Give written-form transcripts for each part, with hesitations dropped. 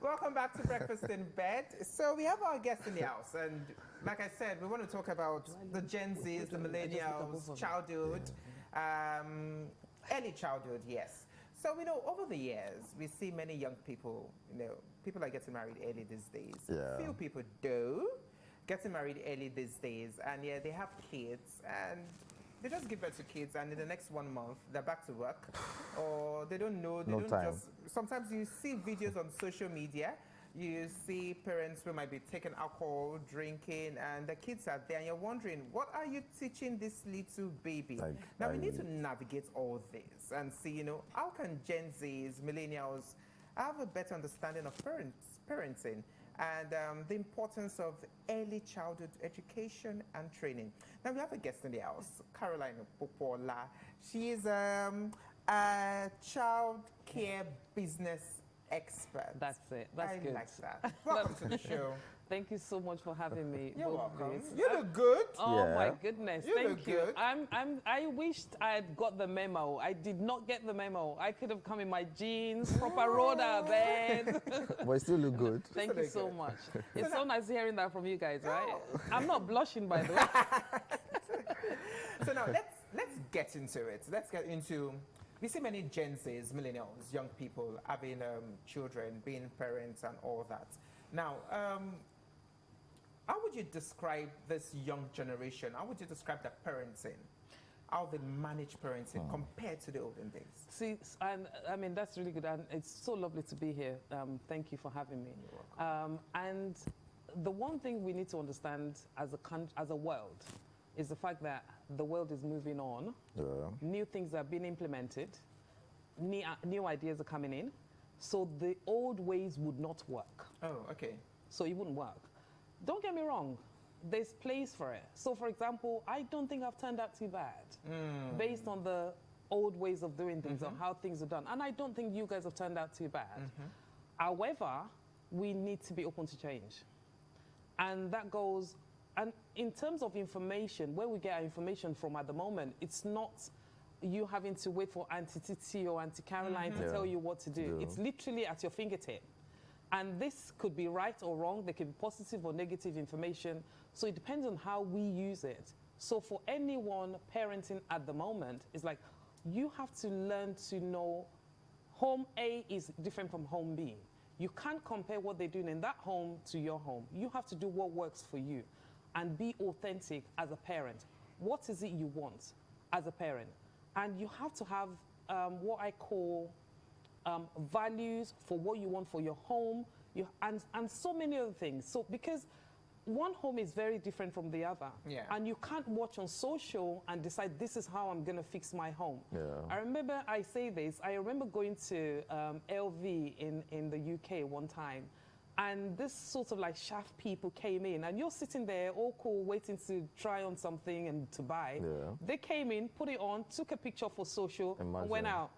Welcome back to Breakfast in Bed. So we have our guest in the house, and like I said, we want to talk about the Gen Zs, the millennials, childhood, early childhood, yes. So, over the years, we see many young people, people are getting married early these days. Yeah. Few people do getting married early these days, and yeah, they have kids, and they just give birth to kids, and in the next 1 month, they're back to work, or they don't know, they No don't time. just, sometimes you see videos on social media, you see parents who might be taking alcohol, drinking, and the kids are there, and you're wondering, what are you teaching this little baby? Now, we need to navigate all this and see, how can Gen Zs, millennials, have a better understanding of parenting and the importance of early childhood education and training. Now, we have a guest in the house, Caroline Popola. She is a child care business expert. That's it. That's good. I like that. Welcome to the show. Thank you so much for having me. You're welcome. Days. You look good. Oh Yeah. my goodness. You Thank look you. good. I wished I had got the memo. I did not get the memo. I could have come in my jeans, proper road out of bed. But you still look good. Thank you so much. It's so nice hearing that from you guys, right? I'm not blushing, by the way. So now let's get into it. Let's get into. We see many Gen Zs, millennials, young people having children, being parents, and all that. Now, how would you describe this young generation? How would you describe the parenting? How they manage parenting compared to the olden days? See, and I mean, that's really good. And it's so lovely to be here. Thank you for having me. You're welcome. And the one thing we need to understand as a world is the fact that the world is moving on. Yeah. New things are being implemented. New ideas are coming in. So the old ways would not work. Oh, okay. So it wouldn't work. Don't get me wrong. There's place for it. So, for example, I don't think I've turned out too bad based on the old ways of doing things or how things are done. And I don't think you guys have turned out too bad. However, we need to be open to change. And that goes, and in terms of information, where we get our information from at the moment, it's not you having to wait for Auntie Titi or Auntie Caroline to tell you what to do. It's literally at your fingertip. And this could be right or wrong. There could be positive or negative information. So it depends on how we use it. So for anyone parenting at the moment, it's like you have to learn to know home A is different from home B. You can't compare what they're doing in that home to your home. You have to do what works for you and be authentic as a parent. What is it you want as a parent? And you have to have what I call values for what you want for your home, and so many other things. So because one home is very different from the other, and you can't watch on social and decide this is how I'm going to fix my home. I remember I remember going to LV in the UK one time, and this sort of like shaft people came in, and you're sitting there all cool waiting to try on something and to buy. They came in, put it on, took a picture for social, and went out.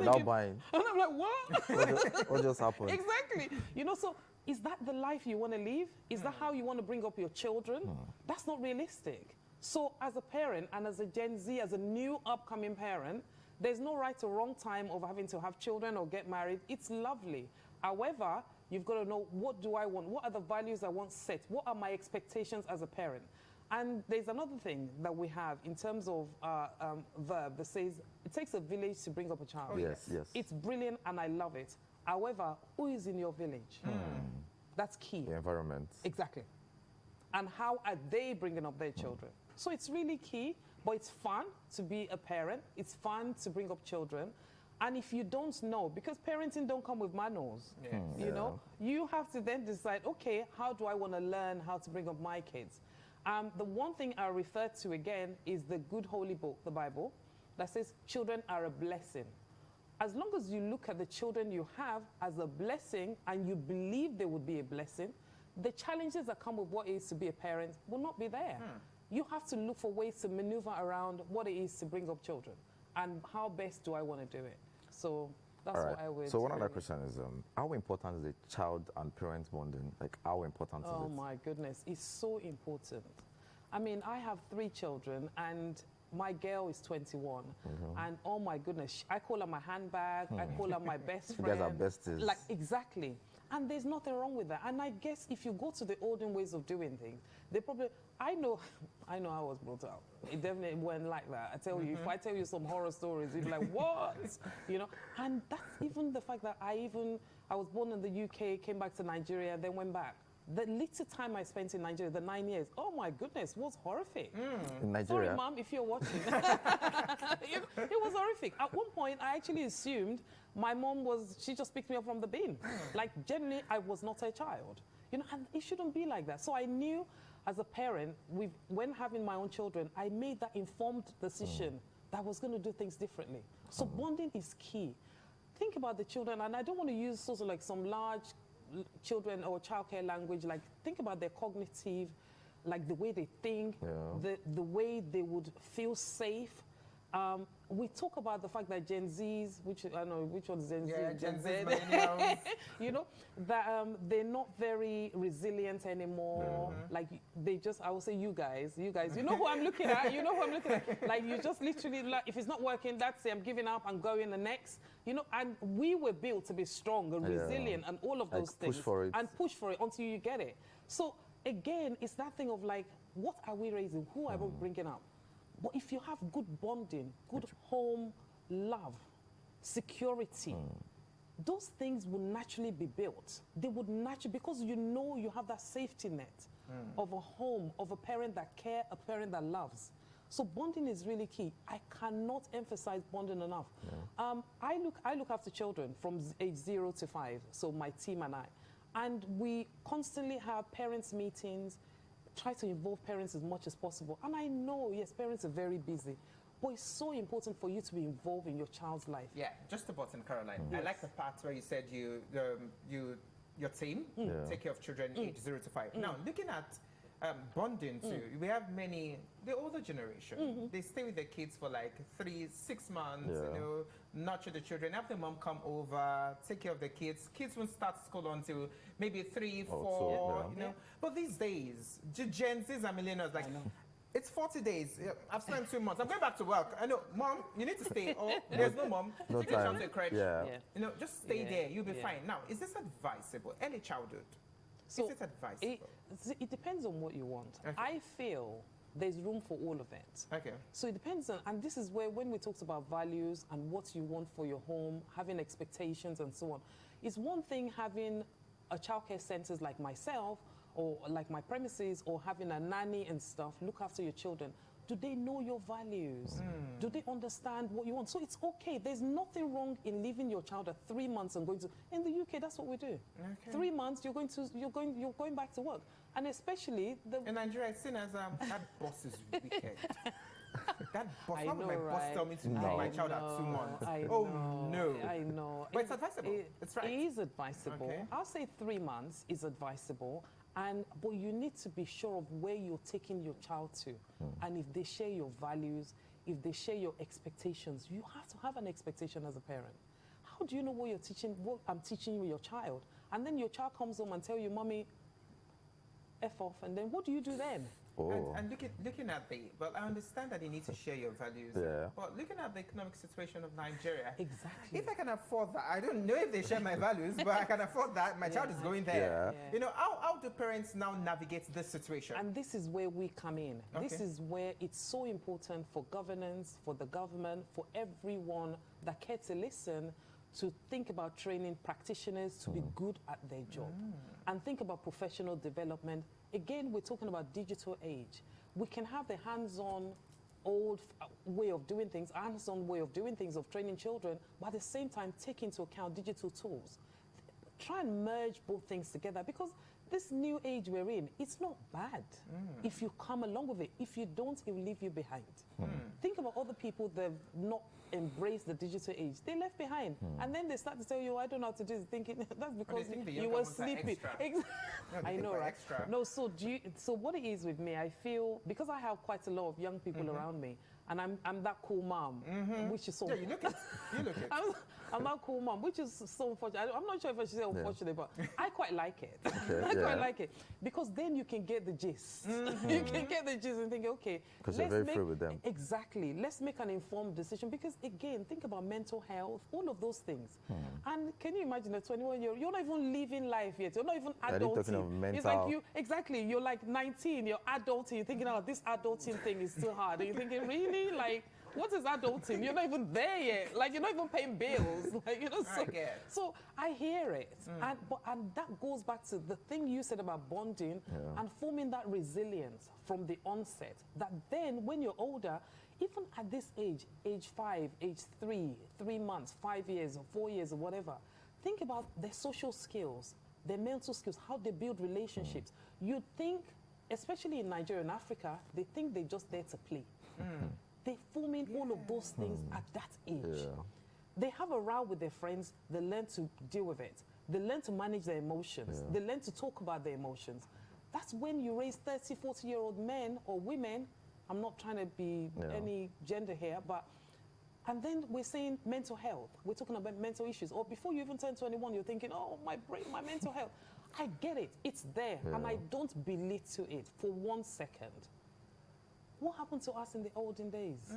Now buying. And I'm like, what? What just happened? Exactly. So is that the life you want to live? Is that how you want to bring up your children? That's not realistic. So as a parent and as a Gen Z, as a new upcoming parent, there's no right or wrong time of having to have children or get married. It's lovely. However, you've got to know, what do I want? What are the values I want set? What are my expectations as a parent? And there's another thing that we have in terms of verb that says, it takes a village to bring up a child. Yes. It's brilliant and I love it. However, who is in your village? That's key. The environment. Exactly. And how are they bringing up their children? So it's really key, but it's fun to be a parent. It's fun to bring up children. And if you don't know, because parenting don't come with manuals, you know, you have to then decide, okay, how do I want to learn how to bring up my kids? The one thing I refer to again is the good holy book, the Bible, that says children are a blessing. As long as you look at the children you have as a blessing and you believe they would be a blessing, the challenges that come with what it is to be a parent will not be there. You have to look for ways to maneuver around what it is to bring up children and how best do I want to do it. So that's what I would. So one other question is, how important is the child and parent bonding? Like, how important is it? Oh my goodness, it's so important. I mean, I have 3 children, and my girl is 21, and oh my goodness, I call her my handbag, I call her my best friend. You guys are besties. Like, exactly. And there's nothing wrong with that. And I guess if you go to the olden ways of doing things, they probably, I know I was brought up. It definitely went like that. I tell you, if I tell you some horror stories, you'd be like, what? You know? And that's even the fact that I was born in the UK, came back to Nigeria, then went back. The little time I spent in Nigeria, the 9 years, oh my goodness, was horrific. In Nigeria? Sorry, Mom, if you're watching. It was horrific. At one point, I actually assumed my mom she just picked me up from the bin. Like, generally, I was not a child. You know, and it shouldn't be like that. So I knew as a parent, when having my own children, I made that informed decision that I was going to do things differently. So bonding is key. Think about the children, and I don't want to use sort of like some large children or childcare language, like think about their cognitive, like the way they think, the way they would feel safe. We talk about the fact that Gen Zs, which I don't know which one's Gen Z, Gen Z, Millennials. you know, that they're not very resilient anymore. Like I will say you guys, you know who I'm looking at, Like you just literally, like, if it's not working, that's it, I'm giving up and going the next. You know, and we were built to be strong and resilient and all of those things. Push for it. And push for it until you get it. So again, it's that thing of like, what are we raising? Who are we bringing up? But if you have good bonding, good home love, security, those things will naturally be built. They would naturally, because you know you have that safety net of a home, of a parent that cares, a parent that loves. So bonding is really key. I cannot emphasize bonding enough. I look after children from age 0 to 5, so my team and I. And we constantly have parents' meetings, try to involve parents as much as possible. And I know, yes, parents are very busy, but it's so important for you to be involved in your child's life. Yeah, just a button, Caroline. I like the part where you said your team take care of children age 0 to 5. Now, looking at bonding too, we have the older generation, they stay with their kids for like 3-6 months, you know, nurture the children, have the mom come over, take care of the kids. Kids won't start school until maybe 3, 4, you know. But these days, Gen Zs and millennials, like, it's 40 days. I've spent 2 months. I'm going back to work. I know, Mom, you need to stay. Or there's no mom. No take your time. child to a crèche. You know, just stay there. You'll be fine. Now, is this advisable? Early childhood. So is it advisable? It depends on what you want. Okay. I feel there's room for all of it. Okay. So it depends on, and this is where when we talked about values and what you want for your home, having expectations and so on, it's one thing having a childcare centers like myself or like my premises or having a nanny and stuff, look after your children. Do they know your values? Do they understand what you want? So it's okay. There's nothing wrong in leaving your child at 3 months and going to. In the UK, that's what we do. Okay. 3 months, you're going back to work, and especially in Nigeria, it's seen as that boss is wicked. That boss. Why would my boss tell me to leave my child at 2 months? No. I know. But it's advisable. It's right. It is advisable. Okay. I'll say 3 months is advisable. But you need to be sure of where you're taking your child to. And if they share your values, if they share your expectations, you have to have an expectation as a parent. How do you know what I'm teaching you, your child? And then your child comes home and tells you, Mommy, F off. And then what do you do then? And looking at well, I understand that you need to share your values. But looking at the economic situation of Nigeria, exactly. If I can afford that, I don't know if they share my values, but I can afford that. My child is going there. You know, how do parents now navigate this situation? And this is where we come in. Okay. This is where it's so important for governance, for the government, for everyone that cares to listen, to think about training practitioners to be good at their job and think about professional development. Again, we're talking about digital age. We can have the hands-on old way of doing things, hands-on way of doing things, of training children, but at the same time take into account digital tools. Try and merge both things together, because this new age we're in, it's not bad if you come along with it. If you don't, it will leave you behind. Think about other people that have not embraced the digital age. They left behind. And then they start to tell you, I don't know how to do this, thinking that's because you were sleepy. I know, right? No, so what it is with me, I feel, because I have quite a lot of young people around me, and I'm that cool mom, which is so... Yeah, you look it. You look it. I'm that cool mom, which is so unfortunate. I'm not sure if I should say unfortunate, but I quite like it. Okay, I quite like it. Because then you can get the gist. You can get the gist and think, okay, because you're very free with them. Exactly. Let's make an informed decision. Because again, think about mental health, all of those things. And can you imagine a 21-year-old? You're not even living life yet. You're not even adulting. Talking of mental... It's like you, exactly, you're like 19, you're adulting, you're thinking, oh, this adulting thing is too hard. And you're thinking, really? Like, what is adulting? You're not even there yet. Like, you're not even paying bills. Like, you know, so I hear it. And that goes back to the thing you said about bonding and forming that resilience from the onset. That then, when you're older, even at this age 5, age 3, 3 months, 5 years, or 4 years, or whatever, think about their social skills, their mental skills, how they build relationships. You'd think, especially in Nigeria and Africa, they think they're just there to play. They're forming all of those things at that age. They have a row with their friends, they learn to deal with it. They learn to manage their emotions. They learn to talk about their emotions. That's when you raise 30, 40-year-old men or women. I'm not trying to be any gender here, but... And then we're saying mental health. We're talking about mental issues. Or before you even turn 21, you're thinking, oh, my brain, my mental health. I get it. It's there. And I don't belittle it for 1 second. What happened to us in the olden days?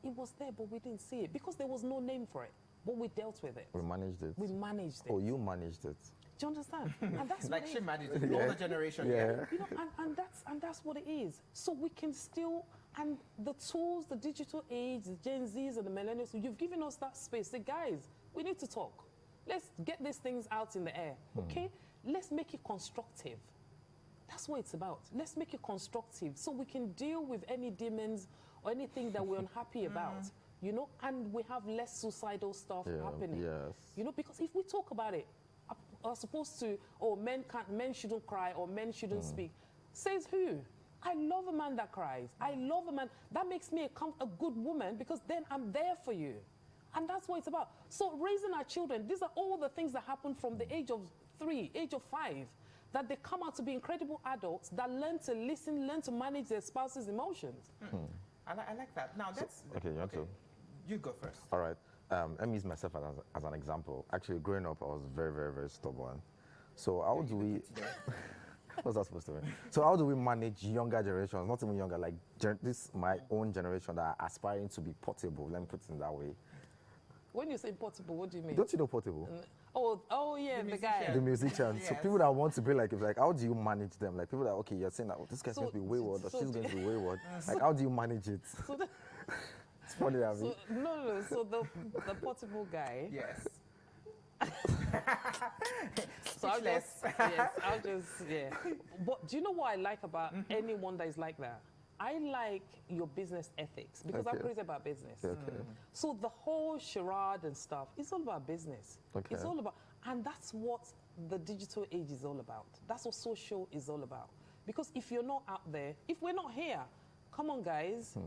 It was there, but we didn't see it because there was no name for it. But we dealt with it. We managed it. We managed it. Oh, you managed it. Do you understand? And that's like she managed it. Older generation. You know, and that's what it is. So we can still, and the tools, the digital age, the Gen Zs and the millennials, you've given us that space. Say, guys, we need to talk. Let's get these things out in the air. Okay? Let's make it constructive. That's what it's about. Let's make it constructive so we can deal with any demons or anything that we're unhappy about, you know, and we have less suicidal stuff happening. You know, because if we talk about it, are supposed to, oh, men shouldn't cry or men shouldn't speak. Says who? I love a man that cries. I love a man. That makes me a good woman because then I'm there for you. And that's what it's about. So raising our children, these are all the things that happen from the age of 3, age of 5. That they come out to be incredible adults that learn to listen, learn to manage their spouse's emotions. I like that. Now, that's... Okay, you want to? You go first. All right. Let me use myself as an example. Actually, growing up, I was very, very, very stubborn. So how do we... What's that supposed to mean? So how do we manage younger generations, not even younger, like my own generation that are aspiring to be portable, let me put it in that way. When you say portable, what do you mean? Don't you know portable? Oh yeah, the guy. The musician. Yes. So people that want to be like, how do you manage them? Like people that, okay, you're saying that this guy's going to be wayward or she's going to be wayward. Like how do you manage it? It's funny that No. So the portable guy. Yes. So I'll just, But do you know what I like about anyone that is like that? I like your business ethics because I'm crazy about business. So the whole charade and stuff, it's all about business. It's all about, and that's what the digital age is all about. That's what social is all about. Because if you're not out there, if we're not here, come on, guys.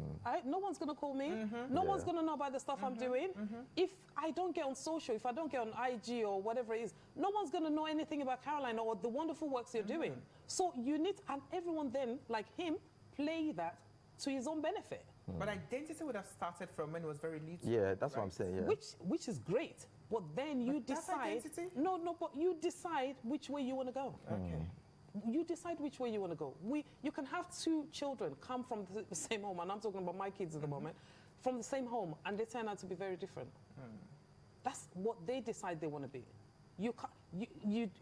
No one's going to call me. No one's going to know about the stuff I'm doing. If I don't get on social, if I don't get on IG or whatever it is, no one's going to know anything about Caroline or the wonderful works you're doing. So you need, and everyone then, like him, play that to his own benefit. But identity would have started from when it was very little. Yeah, that's what I'm saying. Yeah. Which is great, but then you decide. No, but you decide which way you want to go. You decide which way you want to go. You can have 2 children come from the same home, and I'm talking about my kids at the moment, from the same home, and they turn out to be very different. That's what they decide they want to be. You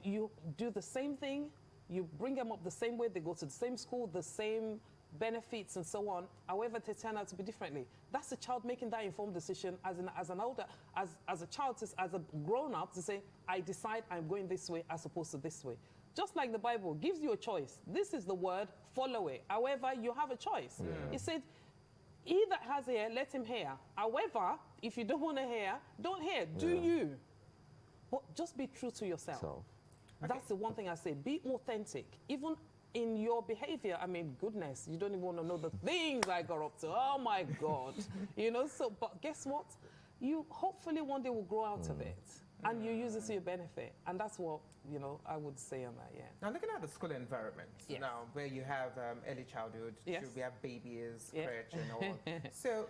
do the same thing. You bring them up the same way. They go to the same school, the same benefits and so on. However, they turn out to be differently. That's the child making that informed decision as a child, as a grown-up, to say, I decide I'm going this way as opposed to this way. Just like the Bible gives you a choice. This is the word, follow it. However, you have a choice. It said, he that has ear, let him hear. However, if you don't want to hear, don't hear. Do you? But just be true to yourself. That's the one thing I say. Be authentic. Even in your behavior, I mean, goodness, you don't even want to know the things I got up to. Oh, my God. You know, so, but guess what? You hopefully one day will grow out of it. and you use it to your benefit. And that's what, you know, I would say on that, yeah. Now, looking at the school environment, Yes. now where you have early childhood, Yes. we have babies, Yeah. crèche and all. So,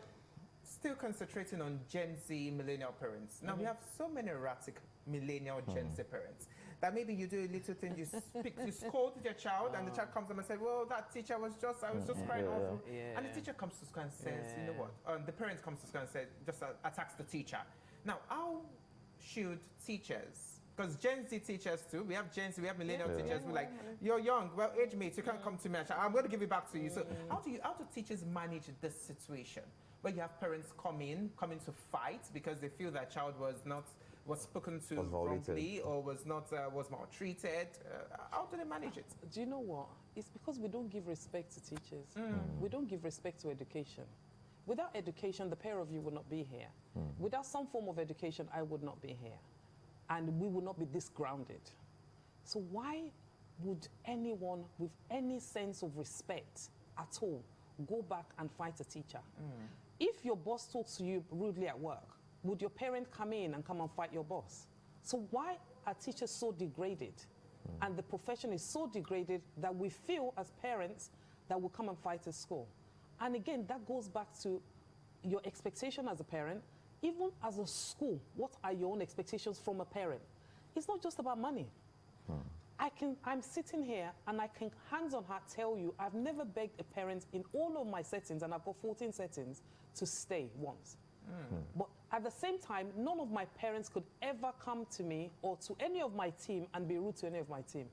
still concentrating on Gen Z millennial parents. Now, we have so many erratic millennial Gen Z parents that maybe you do a little thing, you scold your child, and the child comes up and says, well, that teacher was just, I was just crying awful. Yeah. And the teacher comes to school and says, you know what, the parent comes to school and says, just attacks the teacher. Now, how should teachers, because Gen Z teachers too, we have Gen Z, we have millennial teachers who like, you're young, well, age mates, you can't come to me, I'm going to give it back to you. So how do teachers manage this situation where you have parents coming to fight because they feel that child was spoken to wrongly or was maltreated? How do they manage it? Do you know what? It's because we don't give respect to teachers. We don't give respect to education. Without education, the pair of you would not be here. Without some form of education, I would not be here. And we would not be this grounded. So why would anyone with any sense of respect at all go back and fight a teacher? If your boss talks to you rudely at work, would your parent come in and come and fight your boss? So why are teachers so degraded? And the profession is so degraded that we feel as parents that we'll come and fight at school. And again, that goes back to your expectation as a parent. Even as a school, what are your own expectations from a parent? It's not just about money. I'm sitting here and I can hands on heart tell you, I've never begged a parent in all of my settings, and I've got 14 settings, to stay once. But at the same time, none of my parents could ever come to me or to any of my team and be rude to any of my team.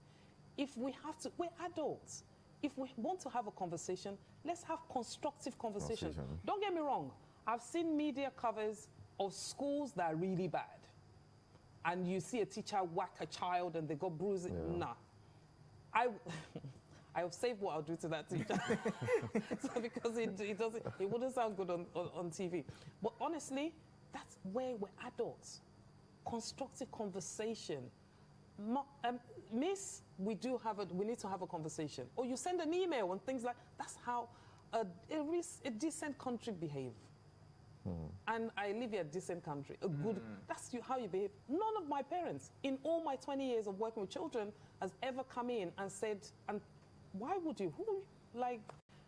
If we have to, we're adults. If we want to have a conversation, let's have constructive conversation. Don't get me wrong. I've seen media covers of schools that are really bad. And you see a teacher whack a child and they got bruises. Nah. I'll save what I'll do to that teacher. So because it wouldn't sound good on TV. But honestly, that's where we're adults. Constructive conversation. Miss, we need to have a conversation. Or you send an email and things like, that's how a decent country behave. And I live in a decent country, that's how you behave. None of my parents, in all my 20 years of working with children, has ever come in and said, and why would you? Like,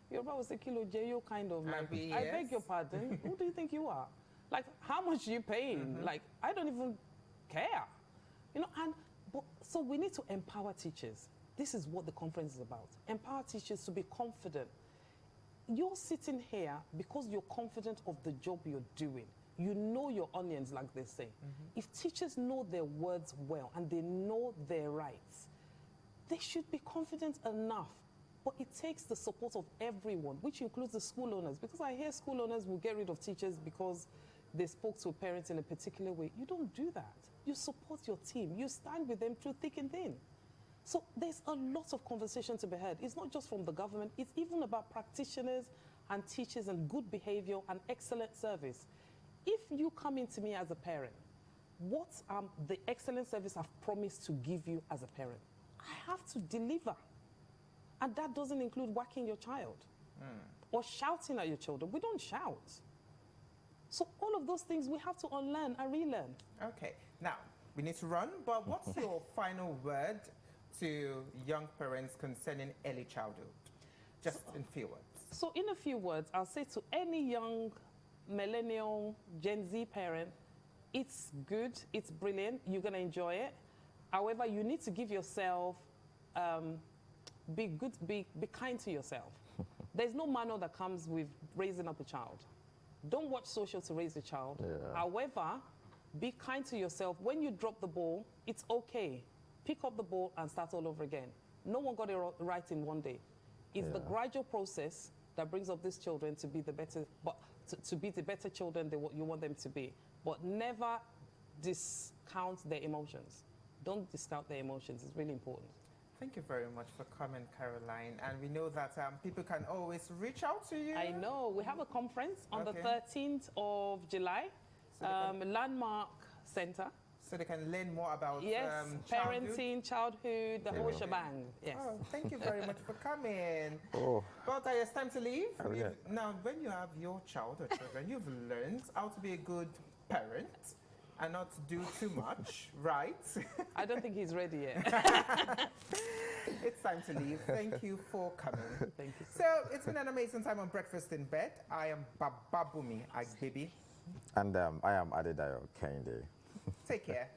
you're about a kilo jail kind of, like, I beg your pardon, who do you think you are? Like, how much are you paying? Like, I don't even care. You know, so we need to empower teachers. This is what the conference is about. Empower teachers to be confident. You're sitting here because you're confident of the job you're doing. You know your onions, like they say. If teachers know their words well and they know their rights, they should be confident enough. But it takes the support of everyone, which includes the school owners. Because I hear school owners will get rid of teachers because they spoke to parents in a particular way. You don't do that. You support your team. You stand with them through thick and thin. So there's a lot of conversation to be had. It's not just from the government. It's even about practitioners and teachers and good behavior and excellent service. If you come into me as a parent, what the excellent service I've promised to give you as a parent? I have to deliver. And that doesn't include whacking your child or shouting at your children. We don't shout. So all of those things we have to unlearn and relearn. Okay. Now, we need to run, but what's your final word to young parents concerning early childhood? Just in few words. So in a few words, I'll say to any young millennial Gen Z parent, it's good, it's brilliant, you're going to enjoy it. However, you need to give yourself, be kind to yourself. There's no manual that comes with raising up a child. Don't watch social to raise a child. However, be kind to yourself. When you drop the ball, it's okay. Pick up the ball and start all over again. No one got it right in one day. It's the gradual process that brings up these children to be the better, to be the better children that you want them to be. But never discount their emotions. Don't discount their emotions. It's really important. Thank you very much for coming, Caroline. And we know that people can always reach out to you. I know. We have a conference on the 13th of July, Landmark Center. So they can learn more about parenting, childhood, the whole shebang. Yes. Oh, thank you very much for coming. Oh. But it's time to leave. Now, when you have your child or children, you've learned how to be a good parent and not do too much, right? I don't think he's ready yet. It's time to leave. Thank you for coming. Thank you. So it's been an amazing time on Breakfast in Bed. I am Bababumi Agbibi. And I am Adedayo Kende. Take care.